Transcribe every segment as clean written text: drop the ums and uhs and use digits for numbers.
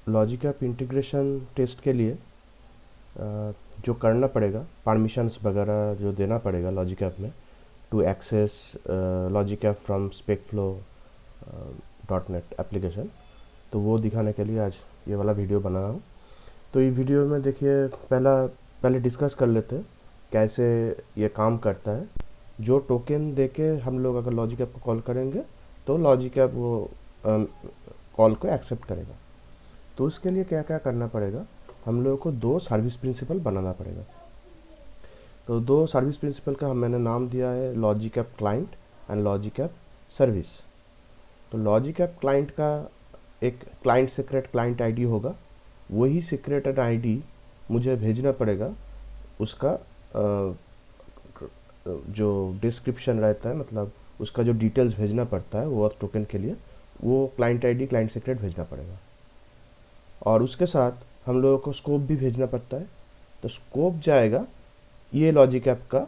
Logic app integration test के लिए जो करना पड़ेगा, परमिशंस वगैरह जो देना पड़ेगा लॉजिक ऐप में to access logic app from SpecFlow .NET application, तो वो दिखाने के लिए आज ये वाला वीडियो बना रहा हूँ। तो ये वीडियो में देखिए पहले डिस्कस कर लेते हैं कैसे ये काम करता है। जो टोकन देके हम लोग अगर लॉजिक ऐप को कॉल करेंगे तो लॉजिक ऐप वो कॉल को एक्सेप्ट करेगा। तो उसके लिए क्या क्या करना पड़ेगा, हम लोगों को दो सर्विस प्रिंसिपल बनाना पड़ेगा। तो दो सर्विस प्रिंसिपल का मैंने नाम दिया है logic app client and logic app service. तो लॉजिक ऐप क्लाइंट का एक क्लाइंट सीक्रेट क्लाइंट आईडी होगा, वही सीक्रेट आईडी मुझे भेजना पड़ेगा। उसका जो डिस्क्रिप्शन रहता है, मतलब उसका जो डिटेल्स भेजना पड़ता है वो टोकन के लिए, वो क्लाइंट आईडी क्लाइंट सीक्रेट भेजना पड़ेगा। और उसके साथ हम लोगों को स्कोप भी भेजना पड़ता है। तो स्कोप जाएगा ये लॉजिक ऐप का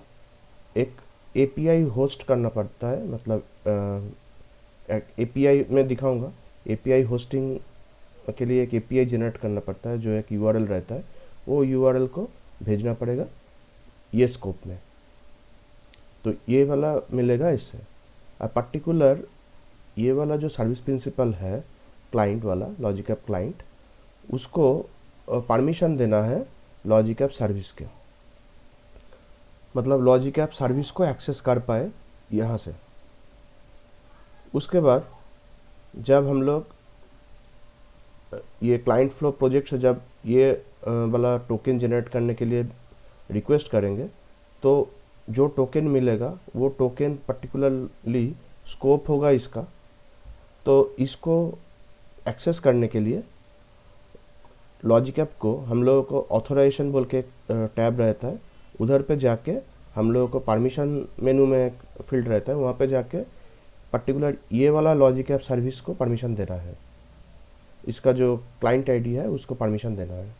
एक एपीआई होस्ट करना पड़ता है, मतलब एपीआई में दिखाऊंगा। एपीआई होस्टिंग के लिए एक एपीआई जनरेट करना पड़ता है, जो एक यूआरएल रहता है, वो यूआरएल को भेजना पड़ेगा ये स्कोप में। तो ये वाला मिलेगा इससे। पर्टिकुलर ये वाला जो सर्विस प्रिंसिपल है क्लाइंट वाला लॉजिक ऐप क्लाइंट, उसको परमिशन देना है लॉजिक ऐप सर्विस के, मतलब लॉजिक ऐप सर्विस को एक्सेस कर पाए यहाँ से। उसके बाद जब हम लोग ये क्लाइंट फ्लो प्रोजेक्ट से जब ये वाला टोकन जनरेट करने के लिए रिक्वेस्ट करेंगे, तो जो टोकन मिलेगा वो टोकन पर्टिकुलरली स्कोप होगा इसका। तो इसको एक्सेस करने के लिए लॉजिक ऐप को हम लोगों को ऑथराइजेशन बोल के टैब रहता है, उधर पे जाके हम लोगों को परमिशन मेनू में एक फील्ड रहता है, वहाँ पे जाके पर्टिकुलर ये वाला लॉजिक ऐप सर्विस को परमिशन देना है। इसका जो क्लाइंट आईडी है उसको परमिशन देना है।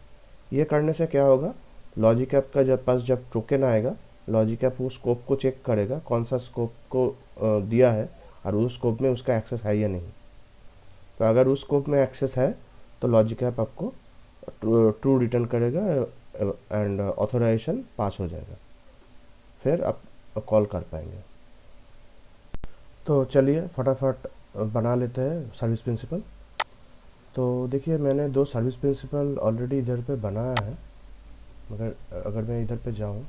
ये करने से क्या होगा, लॉजिक ऐप का जब टोकन आएगा, लॉजिक ऐप वो स्कोप को चेक करेगा कौन सा स्कोप को दिया है और उस स्कोप में उसका एक्सेस है या नहीं। तो अगर उस स्कोप में एक्सेस है तो लॉजिक ऐप आपको ट्रू रिटर्न करेगा एंड ऑथराइजेशन पास हो जाएगा, फिर आप कॉल कर पाएंगे। तो चलिए फटाफट बना लेते हैं सर्विस प्रिंसिपल। तो देखिए मैंने दो सर्विस प्रिंसिपल ऑलरेडी इधर पे बनाया है, मगर अगर मैं इधर पे जाऊं,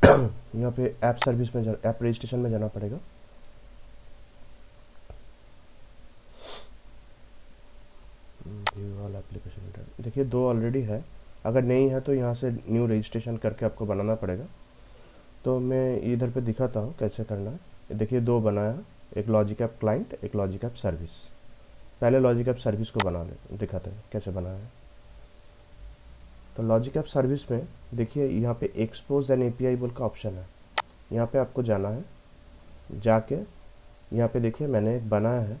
यहाँ पे ऐप सर्विस में ऐप रजिस्ट्रेशन में जाना पड़ेगा। वाला एप्लीकेशन देखिए दो ऑलरेडी है, अगर नहीं है तो यहाँ से न्यू रजिस्ट्रेशन करके आपको बनाना पड़ेगा। तो मैं इधर पे दिखाता हूँ कैसे करना है। देखिए दो बनाया, एक लॉजिक ऐप क्लाइंट, एक लॉजिक ऐप सर्विस। पहले लॉजिक ऐप सर्विस को दिखाते हैं कैसे बनाया है। तो लॉजिक ऐप सर्विस में देखिए यहाँ पे एक्सपोज एन एपीआई बोल का ऑप्शन है, यहाँ पे आपको जाना है। जाके यहाँ पे देखिए मैंने एक बनाया है,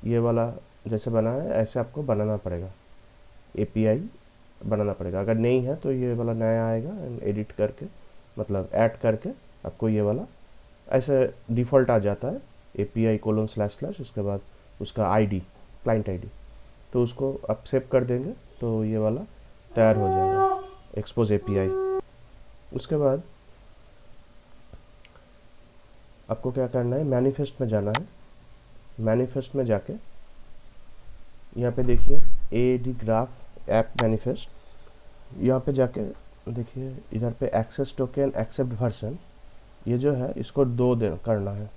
ये वाला जैसे बनाया है ऐसे आपको बनाना पड़ेगा, एपीआई बनाना पड़ेगा। अगर नहीं है तो ये वाला नया आएगा, एडिट करके मतलब ऐड करके आपको ये वाला ऐसे डिफ़ॉल्ट आ जाता है, API:// उसके बाद उसका आईडी क्लाइंट आईडी, तो उसको आप सेव कर देंगे तो ये वाला तैयार हो जाएगा एक्सपोज एपीआई। उसके बाद आपको क्या करना है, मैनिफेस्ट में जाना है। मैनिफेस्ट में जाके यहाँ पे देखिए AAD ग्राफ ऐप मैनिफेस्ट, यहाँ पे जाके देखिए इधर पे एक्सेस टोकन एक्सेप्ट वर्जन, ये जो है इसको करना है,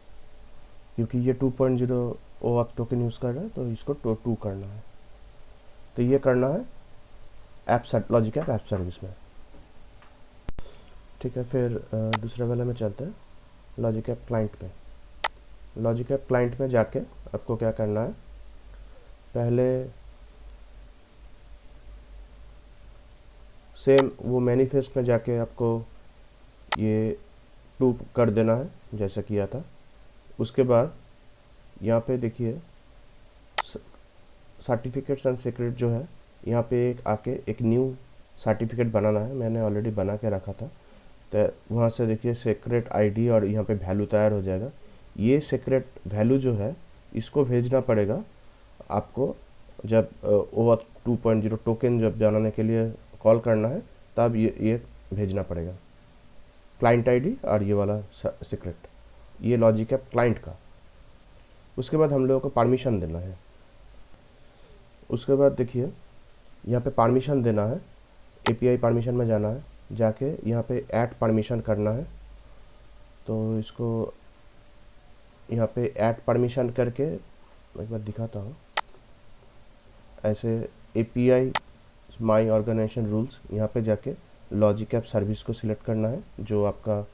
क्योंकि ये 2.0 वो आप टोकन यूज़ कर रहे हैं तो इसको 2 करना है। तो ये करना है लॉजिक ऐप सर्विस में। ठीक है, फिर दूसरे वाले में चलते हैं, लॉजिक ऐप क्लाइंट पे। लॉजिक ऐप क्लाइंट में जाके आपको क्या करना है, पहले सेम वो मैनिफेस्ट में जाके आपको ये 2 कर देना है जैसा किया था। उसके बाद यहाँ पे देखिए सर्टिफिकेट्स एंड सीक्रेट जो है, यहाँ पे एक न्यू सर्टिफिकेट बनाना है, मैंने ऑलरेडी बना के रखा था। तो वहाँ से देखिए सीक्रेट आईडी और यहाँ पे वैल्यू तैयार हो जाएगा। ये सीक्रेट वैल्यू जो है इसको भेजना पड़ेगा आपको जब OAuth 2.0 टोकन जब बनाने के लिए कॉल करना है, तब ये भेजना पड़ेगा क्लाइंट आईडी और ये वाला सीक्रेट, ये लॉजिक ऐप क्लाइंट का। उसके बाद हम लोगों को परमिशन देना है। उसके बाद देखिए यहाँ पे परमिशन देना है, API परमिशन में जाना है, जाके यहाँ पे ऐड परमिशन करना है। तो इसको यहाँ पे ऐड परमिशन करके एक बार दिखाता हूँ। ऐसे API माई ऑर्गेनाइजेशन रूल्स, यहाँ पे जाके लॉजिक ऐप सर्विस को सिलेक्ट करना है, जो आपका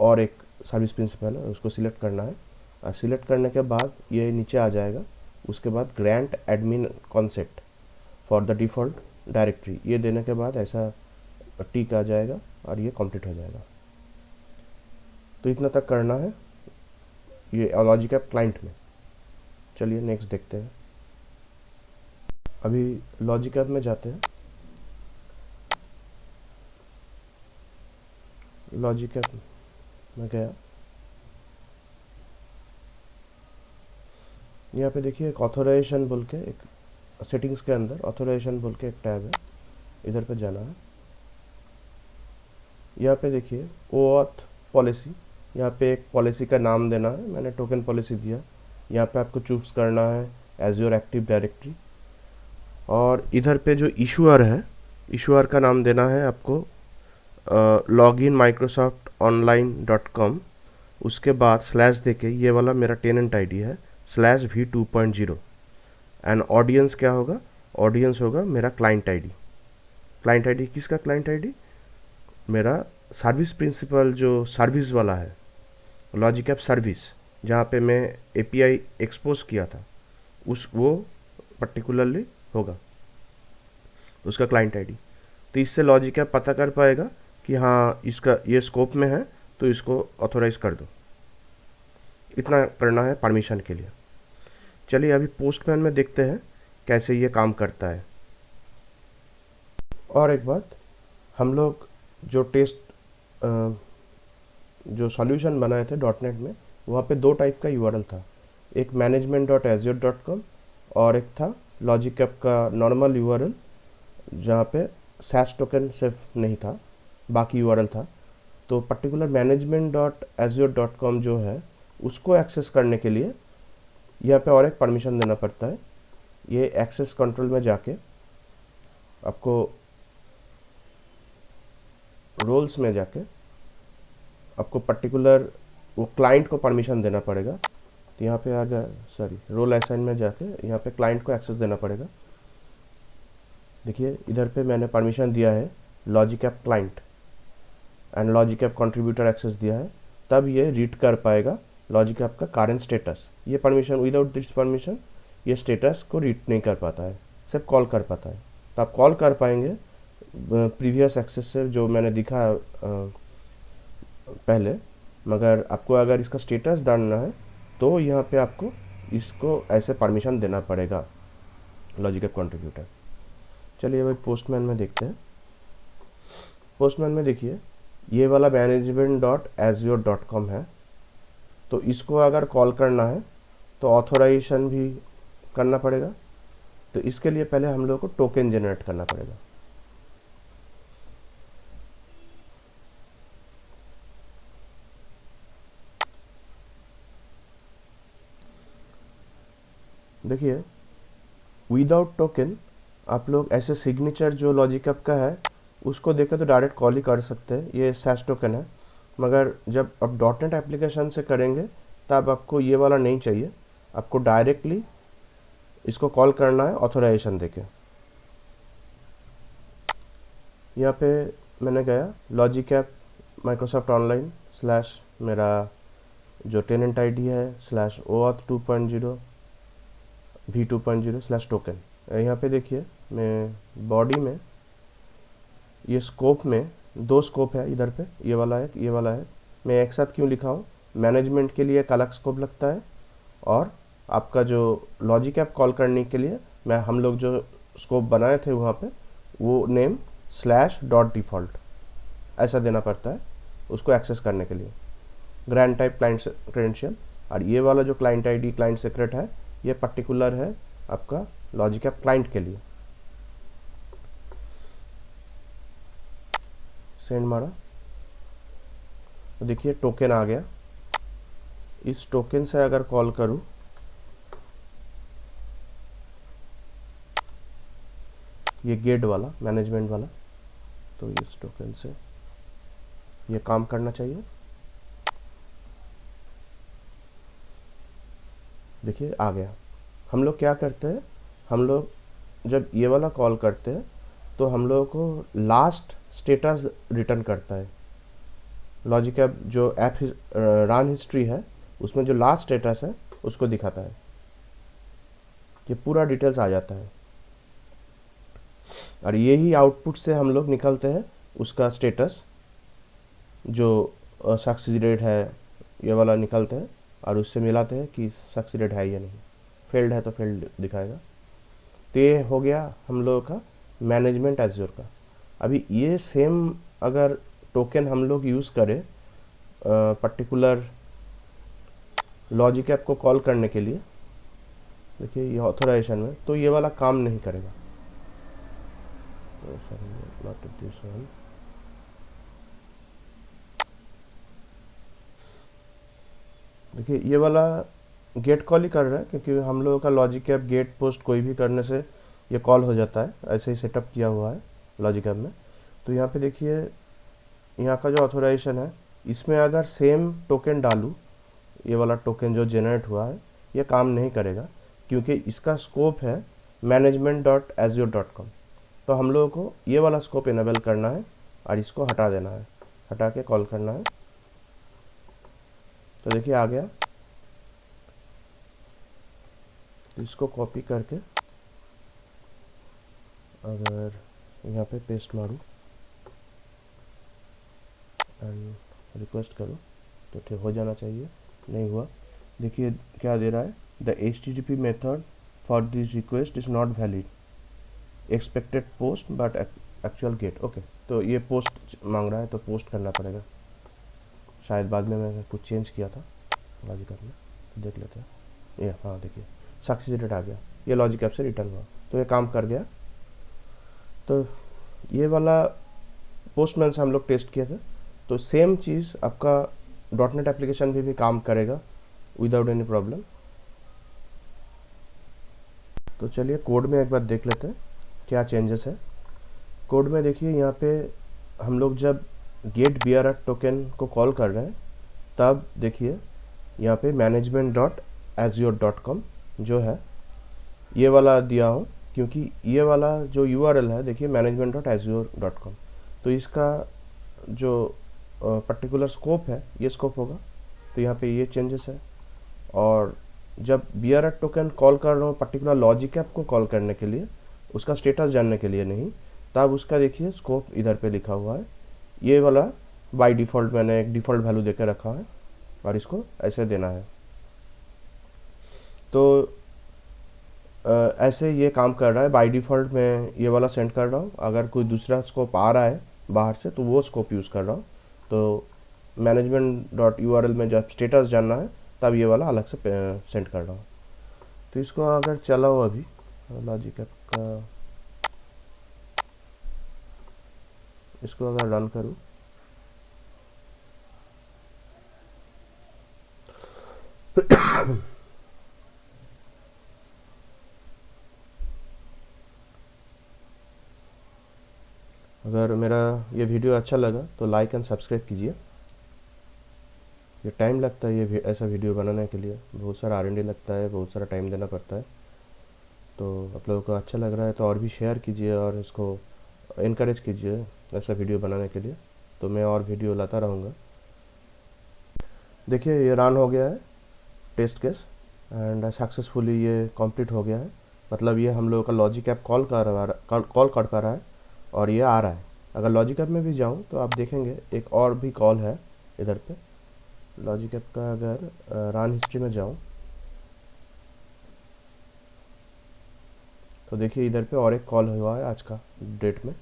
और एक सर्विस प्रिंसिपल है उसको सिलेक्ट करना है। सिलेक्ट करने के बाद ये नीचे आ जाएगा। उसके बाद grant admin concept for the default directory, ये देने के बाद ऐसा टिक आ जाएगा और ये कंप्लीट हो जाएगा। तो इतना तक करना है ये लॉजिक ऐप क्लाइंट में। चलिए नेक्स्ट देखते हैं। अभी लॉजिक ऐप में जाते हैं। लॉजिक ऐप में गया, यहाँ पे देखिए एक ऑथोराइजेशन बोल के, एक सेटिंग्स के अंदर ऑथोराइजेशन बोल के एक टैब है, इधर पे जाना है। यहाँ पे देखिए OAuth पॉलिसी, यहाँ पे एक पॉलिसी का नाम देना है, मैंने टोकन पॉलिसी दिया। यहाँ पे आपको चूज करना है एज्योर एक्टिव डायरेक्टरी, और इधर पे जो इशूअर है, इशूअर का नाम देना है आपको login microsoft.online.com। उसके बाद स्लैश देके ये वाला मेरा टेनेंट आईडी है /v2.0 एंड ऑडियंस क्या होगा, ऑडियंस होगा मेरा क्लाइंट आईडी। क्लाइंट आईडी किसका क्लाइंट आईडी, मेरा सर्विस प्रिंसिपल जो सर्विस वाला है, लॉजिक ऐप सर्विस जहाँ पे मैं API एक्सपोज किया था, वो पर्टिकुलरली होगा उसका क्लाइंट आईडी। तो इससे लॉजिक ऐप पता कर पाएगा कि हाँ इसका ये स्कोप में है, तो इसको ऑथोराइज कर दो। इतना करना है परमिशन के लिए। चलिए अभी पोस्टमैन में देखते हैं कैसे ये काम करता है। और एक बात, हम लोग जो जो सॉल्यूशन बनाए थे .NET में, वहाँ पे 2 टाइप का URL था, एक management.azure.com और एक था लॉजिक ऐप का नॉर्मल URL, जहाँ पे SAS टोकन सिर्फ नहीं था, बाकी URL था। तो पर्टिकुलर management.azure.com जो है उसको एक्सेस करने के लिए यहाँ पे और एक परमिशन देना पड़ता है। ये एक्सेस कंट्रोल में जाके आपको रोल्स में जाके आपको पर्टिकुलर वो क्लाइंट को परमिशन देना पड़ेगा। तो यहाँ पे आ गया, सॉरी, रोल असाइन में जाके यहाँ पे क्लाइंट को एक्सेस देना पड़ेगा। देखिए इधर पे मैंने परमिशन दिया है logic app client and logic app contributor access दिया है, तब ये रीड कर पाएगा लॉजिक ऐप का करंट स्टेटस। ये परमिशन, विदाउट दिस परमिशन ये स्टेटस को रीड नहीं कर पाता है, सिर्फ कॉल कर पाता है। तो आप कॉल कर पाएंगे प्रीवियस एक्सेस से, जो मैंने दिखा पहले। मगर आपको अगर इसका स्टेटस जानना है तो यहाँ पे आपको इसको ऐसे परमिशन देना पड़ेगा लॉजिक ऐप कंट्रीब्यूटर। चलिए भाई पोस्टमैन में देखते हैं। पोस्टमैन में देखिए ये वाला management.azure.com है, तो इसको अगर कॉल करना है तो ऑथोराइजेशन भी करना पड़ेगा। तो इसके लिए पहले हम लोग को टोकन जनरेट करना पड़ेगा। देखिए विदाउट टोकन आप लोग ऐसे सिग्नेचर जो लॉजिक ऐप का है उसको देकर तो डायरेक्ट कॉल ही कर सकते हैं, ये SAS टोकन है। मगर जब आप .NET एप्लीकेशन से करेंगे तब आपको ये वाला नहीं चाहिए, आपको डायरेक्टली इसको कॉल करना है ऑथोराइजेशन देके। यहाँ पे मैंने गया लॉजिक ऐप माइक्रोसॉफ्ट ऑनलाइन / मेरा जो टेनेंट आईडी है /OAuth 2.0 v2.0 टोकन। यहाँ पे देखिए मैं बॉडी में ये स्कोप में 2 स्कोप है, इधर पे ये वाला है, ये वाला है। मैं एक साथ क्यों लिखा हूँ, मैनेजमेंट के लिए एक अलग स्कोप लगता है और आपका जो लॉजिक ऐप कॉल करने के लिए हम लोग जो स्कोप बनाए थे वहाँ पे वो नेम /.default ऐसा देना पड़ता है उसको एक्सेस करने के लिए। ग्रैंड टाइप क्लाइंट क्रेडेंशियल, और ये वाला जो क्लाइंट आईडी क्लाइंट सीक्रेट है ये पर्टिकुलर है आपका लॉजिक ऐप क्लाइंट के लिए। सेंड मारा तो देखिए टोकन आ गया। इस टोकन से अगर कॉल करूं ये गेट वाला मैनेजमेंट वाला, तो इस टोकन से ये काम करना चाहिए। देखिए आ गया। हम लोग क्या करते हैं, हम लोग जब ये वाला कॉल करते हैं तो हम लोगों को लास्ट स्टेटस रिटर्न करता है। लॉजिक ऐप जो ऐप रन हिस्ट्री है उसमें जो लास्ट स्टेटस है उसको दिखाता है, ये पूरा डिटेल्स आ जाता है, और यही आउटपुट से हम लोग निकलते हैं उसका स्टेटस जो सक्सीडेड है ये वाला निकलते हैं, और उससे मिलाते हैं कि सक्सीडेड है या नहीं, फेल्ड है तो फेल्ड दिखाएगा। तो ये हो गया हम लोगों का मैनेजमेंट एज्योर का। अभी ये सेम अगर टोकन हम लोग यूज़ करें पर्टिकुलर लॉजिक ऐप को कॉल करने के लिए, देखिए ये ऑथराइजेशन में, तो ये वाला काम नहीं करेगा। Not this one. देखिए ये वाला गेट कॉल ही कर रहा है क्योंकि हम लोगों का लॉजिक ऐप गेट पोस्ट कोई भी करने से ये कॉल हो जाता है, ऐसे ही सेटअप किया हुआ है लॉजिक ऐप में। तो यहाँ पे देखिए यहाँ का जो ऑथराइजेशन है इसमें अगर सेम टोकन डालूँ, ये वाला टोकन जो जनरेट हुआ है ये काम नहीं करेगा क्योंकि इसका स्कोप है management.azure.com। तो हम लोगों को ये वाला स्कोप इनेबल करना है और इसको हटा देना है, हटा के कॉल करना है। तो देखिए आ गया। तो इसको कॉपी करके अगर यहाँ पे पेस्ट मारूँ एंड रिक्वेस्ट करूँ तो ठीक हो जाना चाहिए, नहीं हुआ। देखिए क्या दे रहा है, the HTTP method for this request is not valid, expected post but actual get. Okay, तो ये पोस्ट मांग रहा है तो पोस्ट करना पड़ेगा, शायद बाद में मैंने कुछ चेंज किया था लॉजिक ऐप में, तो देख लेते हैं। ये हाँ देखिए सक्सीडेड आ गया, ये लॉजिक ऐप से रिटर्न हुआ, तो ये काम कर गया। तो ये वाला पोस्टमैन से हम लोग टेस्ट किए थे, तो सेम चीज़ आपका .NET एप्लीकेशन भी काम करेगा विदाउट एनी प्रॉब्लम। तो चलिए कोड में एक बार देख लेते हैं क्या चेंजेस है। कोड में देखिए यहाँ पे हम लोग जब गेट BRF टोकन को कॉल कर रहे हैं तब देखिए यहाँ पे management.azure.com जो है ये वाला दिया हूँ, क्योंकि ये वाला जो URL है देखिए management.azure.com, तो इसका जो पर्टिकुलर स्कोप है ये स्कोप होगा। तो यहाँ पे ये चेंजेस है। और जब BRF टोकन कॉल कर रहा हूँ पर्टिकुलर लॉजिक ऐप को कॉल करने के लिए, उसका स्टेटस जानने के लिए नहीं, तब उसका देखिए स्कोप इधर पे लिखा हुआ है। ये वाला बाय डिफ़ॉल्ट मैंने एक डिफ़ॉल्ट वैल्यू देकर रखा है और इसको ऐसे देना है। तो ऐसे ये काम कर रहा है। बाय डिफ़ॉल्ट मैं ये वाला सेंड कर रहा हूँ, अगर कोई दूसरा स्कोप आ रहा है बाहर से तो वो स्कोप यूज़ कर रहा हूँ। तो management.url में जब स्टेटस जानना है तब ये वाला अलग से सेंड कर रहा हूँ। तो इसको अगर चलाओ अभी लॉजिक ऐप का, इसको अगर रन करूँ अगर मेरा ये वीडियो अच्छा लगा तो लाइक एंड सब्सक्राइब कीजिए। ये टाइम लगता है ये ऐसा वीडियो बनाने के लिए, बहुत सारा R&D लगता है, बहुत सारा टाइम देना पड़ता है। तो आप लोगों को अच्छा लग रहा है तो और भी शेयर कीजिए और इसको इनकरेज कीजिए ऐसा वीडियो बनाने के लिए, तो मैं और वीडियो लाता रहूँगा। देखिए ये रन हो गया है टेस्ट केस एंड सक्सेसफुली ये कंप्लीट हो गया है। मतलब ये हम लोगों का लॉजिक ऐप कॉल कर पा रहा है और ये आ रहा है। अगर लॉजिक ऐप में भी जाऊँ तो आप देखेंगे एक और भी कॉल है इधर पे। लॉजिक ऐप का अगर रन हिस्ट्री में जाऊँ तो देखिए इधर पे और एक कॉल हुआ है आज का डेट में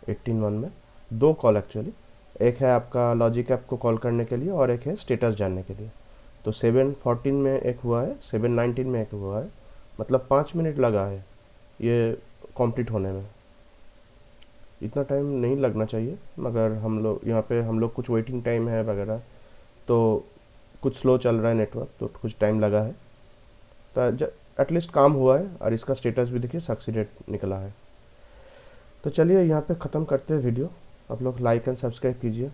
18/1 में, दो कॉल एक्चुअली। एक है आपका लॉजिक ऐप को कॉल करने के लिए और एक है स्टेटस जानने के लिए। तो 7:14 में एक हुआ है, 7:19 में एक हुआ है, मतलब 5 मिनट लगा है ये कंप्लीट होने में। इतना टाइम नहीं लगना चाहिए, मगर हम लोग यहाँ पे हम लोग कुछ वेटिंग टाइम है वगैरह, तो कुछ स्लो चल रहा है नेटवर्क, तो कुछ टाइम लगा है। तो एटलीस्ट काम हुआ है और इसका स्टेटस भी देखिए सक्सीडेड निकला है। तो चलिए यहाँ पे ख़त्म करते हैं वीडियो। आप लोग लाइक एंड सब्सक्राइब कीजिए,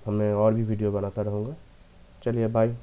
हमें और भी वीडियो बनाता रहूँगा। चलिए बाय।